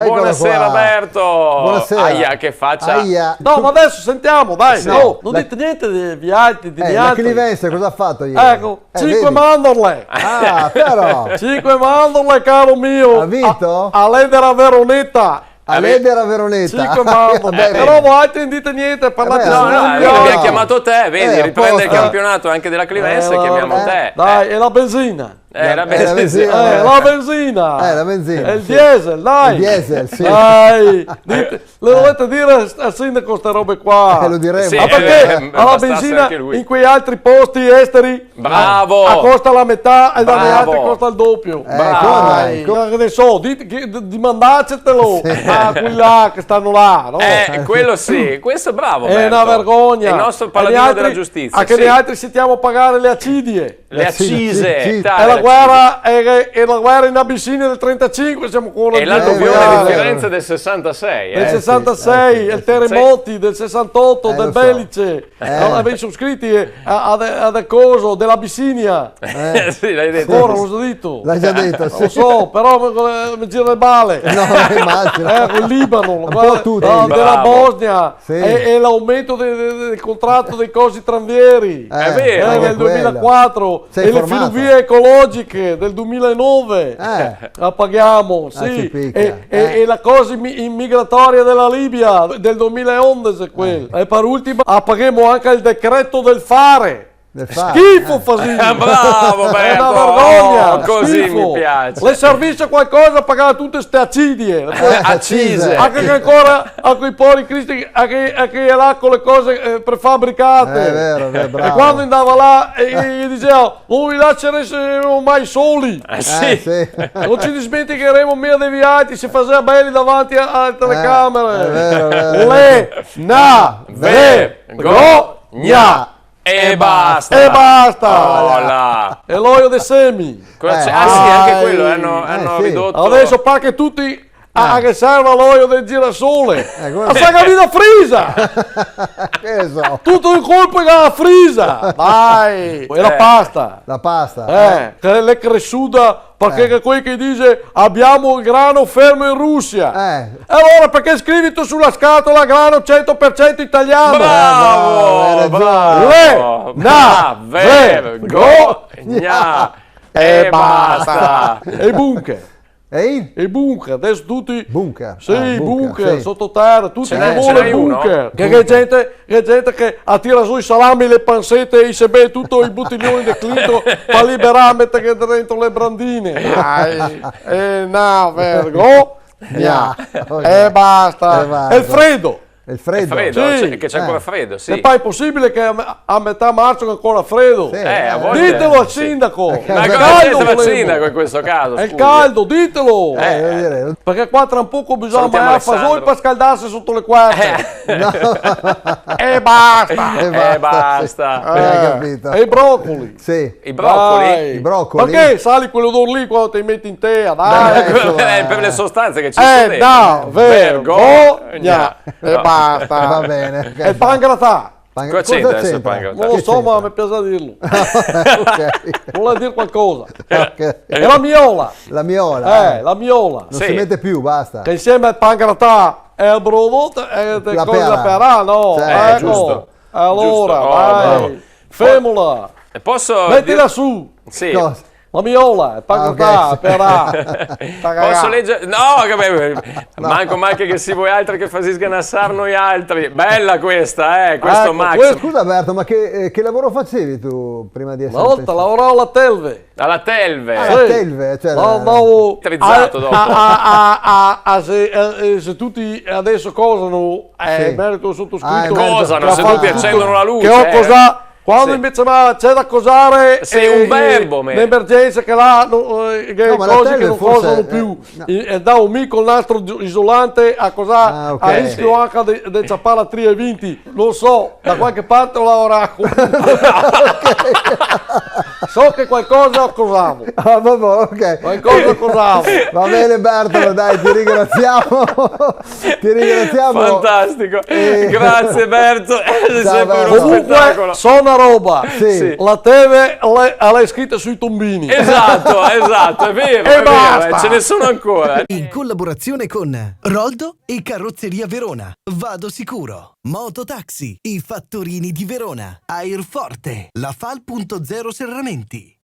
Buonasera Alberto. Buonasera. Aia, che faccia. Aia. No, ma adesso sentiamo, dai. Sì. No, non dite niente di Vialti, di La altri. Clivense cosa ha fatto ieri? Ecco, 5 vedi? mandorle. Ah, però. 5 mandorle, caro mio. Ha vinto? A Ledera Veronetta. A Ledera Veronetta. 5 mandorle. Però voi non dite niente, parlate Vabbè, No, no, solo noi io. abbiamo chiamato te, vedi, riprende il apposta. campionato anche della Clivense, chiamiamo te. Dai, è la benzina. La la benzina. benzina. La benzina. La benzina, È il sì. diesel, dai. Il diesel, sì. Dai. Le dovete dire al sindaco queste robe qua. Lo diremo. Sì, Ma perché alla bastasse benzina anche lui. in quei altri posti esteri Bravo. costa la metà e dalle Bravo. altre costa il doppio. come Che ne so, di mandarcetelo a quelli là che stanno là, no? Quello sì, questo è bravo. È una Alberto. vergogna. È il nostro E paladino gli altri- della giustizia. Anche sì. noi altri sentiamo a pagare le accidie. Le accise. Sì, sì. dai, E la le guerra, e la guerra in Abissinia del 35 siamo con accise. E l'alluvione vero, di vero. Firenze del 66. del eh. 66, sì, il terremoti del 68, del lo so. Belice, non avevi sottoscritti a coso dell'Abissinia. Sì, l'hai detto. Ancora non l'ho detto. L'hai già detto, Non sì. lo so, però mi gira le balle. No, immagino. Il Libano, po' tutti. della Bravo. Bosnia Sì. e l'aumento del contratto dei cosi tranvieri È vero. anche nel quello. 2004 Sei e le informato? ferrovie ecologiche del 2009 la paghiamo, ci sì. picca. E la cosa immigratoria della Libia del 2011 quel. E per ultimo paghiamo anche il decreto del fare. Schifo Fasini. Bravo, È Berto. una vergogna, Oh, così schifo. mi piace. Le servisse qualcosa a pagare tutte queste accidie. Accise. Anche che ancora a quei poveri cristi a che è là con le cose prefabbricate. È vero, E bravo. quando andava là e gli diceva non vi lasceremo mai soli. Sì. Sì. Non ci dimenticheremo mai dei viaggi, si faceva belli davanti alle telecamere. è vero, è vero. Le na vergogna. E basta. E basta. Oh, là. E l'olio dei semi. Cosa c'è? Eh, Ah sì, anche dai. quello hanno sì. ridotto. Adesso che tutti che serve l'olio del girasole. come- Ma sa che da frisa. Che ne so. Tutto il colpo è la frisa. Dai. E la pasta. La pasta. Che è cresciuta perché che quelli che dice abbiamo il grano fermo in Russia. E allora perché scrivi tu sulla scatola grano 100% italiano? Bravo, hai ragione. bravo. Na vergogna. E basta. E i bunker. Ehi? I bunker, adesso tutti. Bunker. Sì, Ah, bunker, sì. sottoterra, tutti Ce che n'è vuole uno? bunker. Che gente che attira su i salami, le pansette e se beve tutto i bottiglioni di Clinton per liberare mettere dentro le brandine. Dai, no, vergogna. E basta. E il freddo. Il freddo. Freddo, Sì. che c'è ancora freddo, sì. E poi è possibile che a metà marzo è ancora freddo. Sì. A volte- Ditelo al sindaco. Ma È cosa caldo, c'entra il volevo. sindaco in questo caso? È il scusi? caldo, ditelo. Devo dire. Perché qua tra un poco bisogna Salutiamo mandare a fasoi Alessandro. per scaldarsi sotto le quarte. E basta. E basta. Hai capito. E i broccoli. Sì. I broccoli? Dai. I broccoli? Perché sali quell'odore lì quando ti metti in tea? Dai. Per le sostanze che ci sono dentro. No, vergogna. E Va basta. bene. E il pangratà. Cosa c'entra adesso il pangrattato? Non lo so, ma mi piace dirlo. Ok. Vuole dire qualcosa. Ok. E la miola. La miola. La miola. Non Sì. si mette più, basta. Che insieme al pangratà e al brodo e La cose da pera. perà, no? Sì, giusto. Allora, Giusto. Oh, vai, bravo. femola, E posso mettila su, Sì. Cosa? la miola, il pangratà, ok. perà. Posso leggere? No, manco che si vuoi altri che fasiscano assar noi altri. Bella questa, questo Ecco, Max. questo- Scusa Berto, ma che lavoro facevi tu prima di essere Una volta lavoravo alla Telve. Alla Telve. La Telve, cioè Trizzato dopo. Se tutti adesso cosano, Sì. merito sottoscritto. Cosano, che ha se fatto tutti tutto, accendono la luce. Che ho cosa. Quando Sì. invece c'è da cosare Sì, un verbo, me. l'emergenza che là che No, ma la cose che Telve non forse- cosano più no. e da un mico il nastro isolante a cosare Ah, ok. a rischio anche di ciappare la 3 e 20 non so da qualche parte ho lavorato So che qualcosa cosavo. Ah, vabbè, ok. Qualcosa cosavo. Va bene Bertolo, dai, ti ringraziamo. Ti ringraziamo. Fantastico, grazie Berto, sei Ciao, sempre uno Berto. Comunque, spettacolo. so una roba. Sì. La teve l'hai scritta sui tombini. Esatto, è vero, E è vero, basta. ce ne sono ancora. In collaborazione con Roldo e Carrozzeria Verona. Vado sicuro. Mototaxi, i fattorini di Verona. Airforte, la Fal.0 Serramenti.